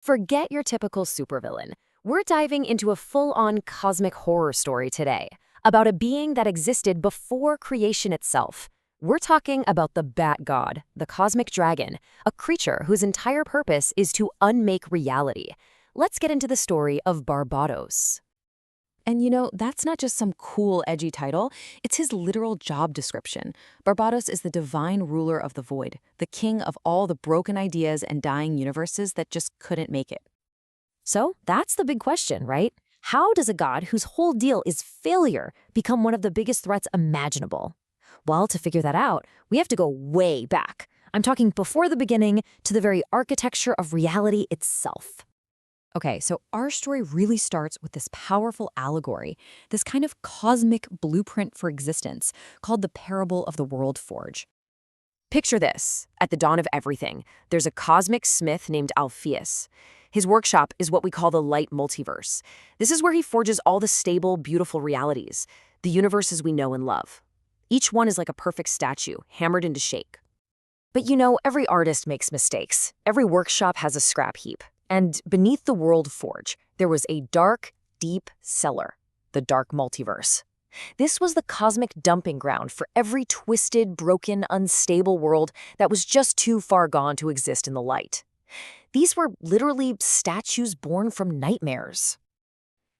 Forget your typical supervillain. We're diving into a full-on cosmic horror story today about a being that existed before creation itself. We're talking about the Bat God, the cosmic dragon, a creature whose entire purpose is to unmake reality. Let's get into the story of Barbatos. And that's not just some cool, edgy title. It's his literal job description. Barbatos is the divine ruler of the void, the king of all the broken ideas and dying universes that just couldn't make it. So that's the big question, right? How does a god whose whole deal is failure become one of the biggest threats imaginable? Well, to figure that out, we have to go way back. I'm talking before the beginning to the very architecture of reality itself. Okay, so our story really starts with this powerful allegory, this kind of cosmic blueprint for existence called the parable of the world forge. Picture this. At the dawn of everything, there's a cosmic smith named Alpheus. His workshop is what we call the light multiverse. This is where he forges all the stable, beautiful realities, the universes we know and love. Each one is like a perfect statue, hammered into shape. But every artist makes mistakes. Every workshop has a scrap heap. And beneath the world forge, there was a dark, deep cellar, the dark multiverse. This was the cosmic dumping ground for every twisted, broken, unstable world that was just too far gone to exist in the light. These were literally statues born from nightmares.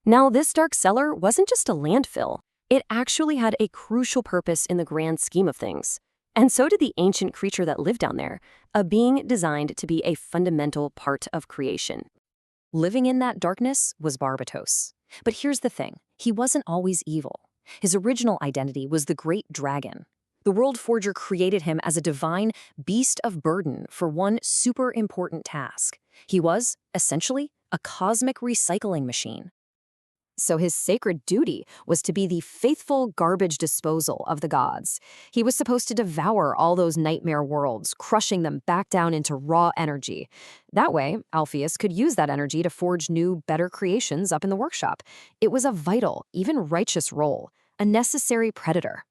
Now, this dark cellar wasn't just a landfill. It actually had a crucial purpose in the grand scheme of things. And so did the ancient creature that lived down there, a being designed to be a fundamental part of creation. Living in that darkness was Barbatos. But here's the thing, he wasn't always evil. His original identity was the Great Dragon. The World Forger created him as a divine beast of burden for one super important task. He was, essentially, a cosmic recycling machine. So his sacred duty was to be the faithful garbage disposal of the gods. He was supposed to devour all those nightmare worlds, crushing them back down into raw energy. That way, Alpheus could use that energy to forge new, better creations up in the workshop. It was a vital, even righteous role, a necessary predator.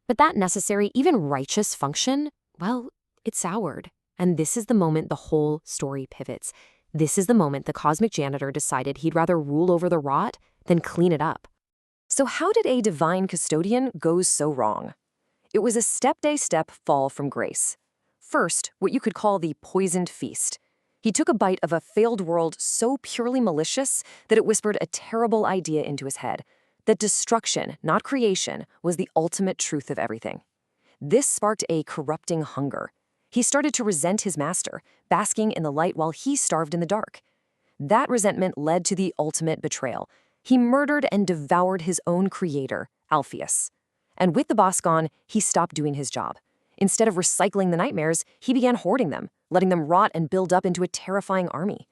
But that necessary, even righteous function, well, it soured. And this is the moment the whole story pivots. This is the moment the cosmic janitor decided he'd rather rule over the rot than clean it up. So how did a divine custodian go so wrong? It was a step-by-step fall from grace. First, what you could call the poisoned feast. He took a bite of a failed world so purely malicious that it whispered a terrible idea into his head, that destruction, not creation, was the ultimate truth of everything. This sparked a corrupting hunger. He started to resent his master, basking in the light while he starved in the dark. That resentment led to the ultimate betrayal. He murdered and devoured his own creator, Alpheus. And with the boss gone, he stopped doing his job. Instead of recycling the nightmares, he began hoarding them, letting them rot and build up into a terrifying army.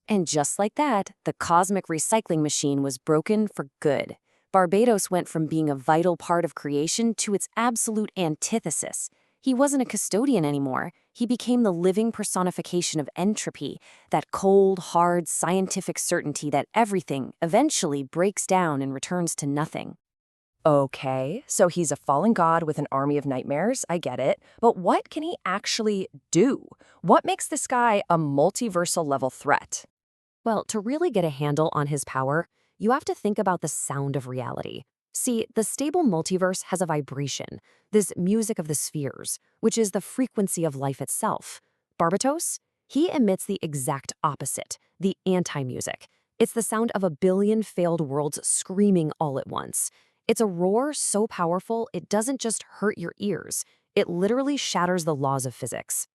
And just like that, the cosmic recycling machine was broken for good. Barbatos went from being a vital part of creation to its absolute antithesis. He wasn't a custodian anymore. He became the living personification of entropy, that cold, hard, scientific certainty that everything eventually breaks down and returns to nothing. Okay, so he's a fallen god with an army of nightmares, I get it. But what can he actually do? What makes this guy a multiversal-level threat? Well, to really get a handle on his power, you have to think about the sound of reality. See, the stable multiverse has a vibration, this music of the spheres, which is the frequency of life itself. Barbatos? He emits the exact opposite, the anti-music. It's the sound of a billion failed worlds screaming all at once. It's a roar so powerful it doesn't just hurt your ears, it literally shatters the laws of physics.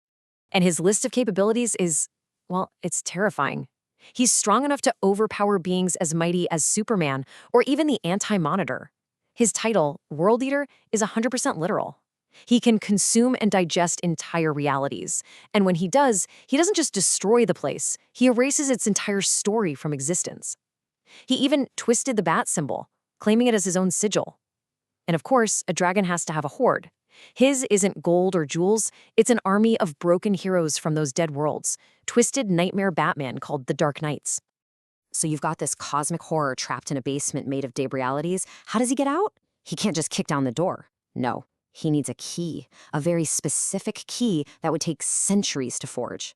And his list of capabilities is, well, it's terrifying. He's strong enough to overpower beings as mighty as Superman or even the Anti-Monitor. His title, World Eater, is 100% literal. He can consume and digest entire realities. And when he does, he doesn't just destroy the place, he erases its entire story from existence. He even twisted the bat symbol, claiming it as his own sigil. And of course, a dragon has to have a horde. His isn't gold or jewels, it's an army of broken heroes from those dead worlds, twisted nightmare Batman called the Dark Knights. So you've got this cosmic horror trapped in a basement made of dead realities. How does he get out? He can't just kick down the door. No, he needs a key, a very specific key that would take centuries to forge.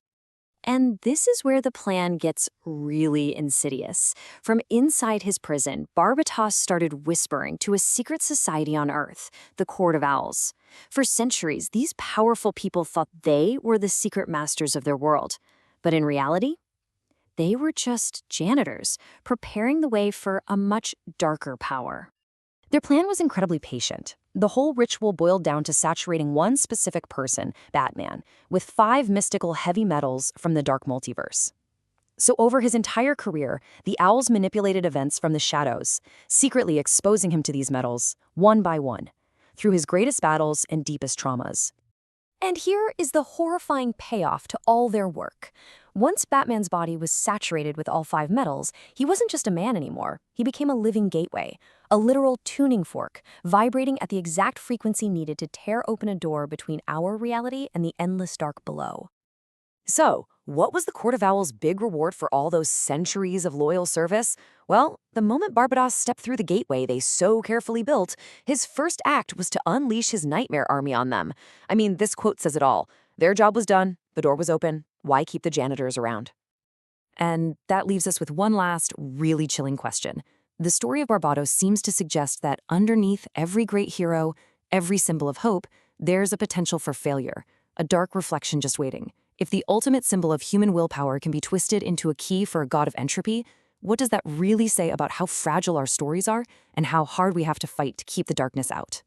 And this is where the plan gets really insidious. From inside his prison, Barbatos started whispering to a secret society on Earth, the Court of Owls. For centuries, these powerful people thought they were the secret masters of their world. But in reality, they were just janitors, preparing the way for a much darker power. Their plan was incredibly patient. The whole ritual boiled down to saturating one specific person, Batman, with 5 mystical heavy metals from the dark multiverse. So over his entire career, the Owls manipulated events from the shadows, secretly exposing him to these metals, one by one, through his greatest battles and deepest traumas. And here is the horrifying payoff to all their work. Once Batman's body was saturated with all 5 metals, he wasn't just a man anymore. He became a living gateway, a literal tuning fork, vibrating at the exact frequency needed to tear open a door between our reality and the endless dark below. So, what was the Court of Owls' big reward for all those centuries of loyal service? Well, the moment Barbatos stepped through the gateway they so carefully built, his first act was to unleash his nightmare army on them. I mean, this quote says it all. Their job was done, the door was open, why keep the janitors around? And that leaves us with one last, really chilling question. The story of Barbatos seems to suggest that underneath every great hero, every symbol of hope, there's a potential for failure, a dark reflection just waiting. If the ultimate symbol of human willpower can be twisted into a key for a god of entropy, what does that really say about how fragile our stories are and how hard we have to fight to keep the darkness out?